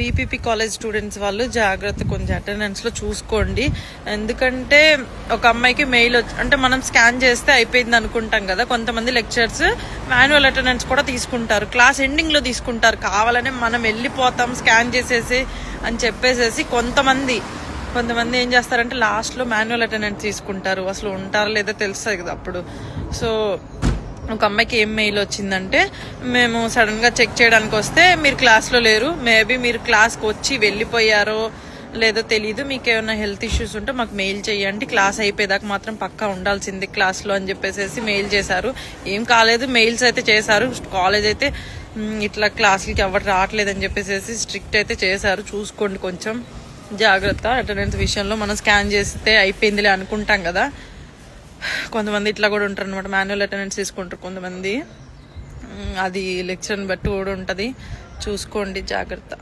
BPP college students వాళ్ళు జాగ్రత్త, కొంచెం అటెండెన్స్ లో చూసుకోండి. ఎందుకంటే ఒక అమ్మాయికి మెయిల్ అంటే మనం స్కాన్ చేస్తే అయిపోయింది అనుకుంటాం కదా, కొంతమంది లెక్చర్స్ మాన్యువల్ అటెండెన్స్ కూడా తీసుకుంటారు, క్లాస్ ఎండింగ్ లో తీసుకుంటారు. కావాలనే మనం వెళ్ళిపోతాం స్కాన్ చేసేసి అని చెప్పేసేసి కొంతమంది ఏం చేస్తారంటే లాస్ట్ లో మాన్యువల్ అటెండెన్స్ తీసుకుంటారు. అసలు ఉంటారో లేదో తెలుస్తుంది కదా అప్పుడు. సో ఒక అమ్మాయికి ఏం మెయిల్ వచ్చిందంటే, మేము సడన్ గా చెక్ చేయడానికి వస్తే మీరు క్లాస్ లో లేరు, మేబీ మీరు క్లాస్కి వచ్చి వెళ్ళిపోయారో లేదో తెలీదు, మీకు ఏమైనా హెల్త్ ఇష్యూస్ ఉంటే మాకు మెయిల్ చేయండి, క్లాస్ అయిపోయేదాకా మాత్రం పక్కా ఉండాల్సింది క్లాస్ లో అని చెప్పేసి మెయిల్ చేశారు. ఏం కాలేదు, మెయిల్స్ అయితే చేశారు. కాలేజ్ అయితే ఇట్లా క్లాసులకి ఎవరు రావట్లేదని చెప్పేసి స్ట్రిక్ట్ అయితే చేశారు. చూసుకోండి కొంచెం జాగ్రత్త. అటెండెన్స్ విషయంలో మనం స్కాన్ చేస్తే అయిపోయిందిలే అనుకుంటాం కదా, కొంతమంది ఇట్లా కూడా ఉంటారు అనమాట, మాన్యువల్ అటెండెన్స్ తీసుకుంటారు కొంతమంది. అది లెక్చర్ని బట్టి కూడా ఉంటుంది, చూసుకోండి జాగ్రత్త.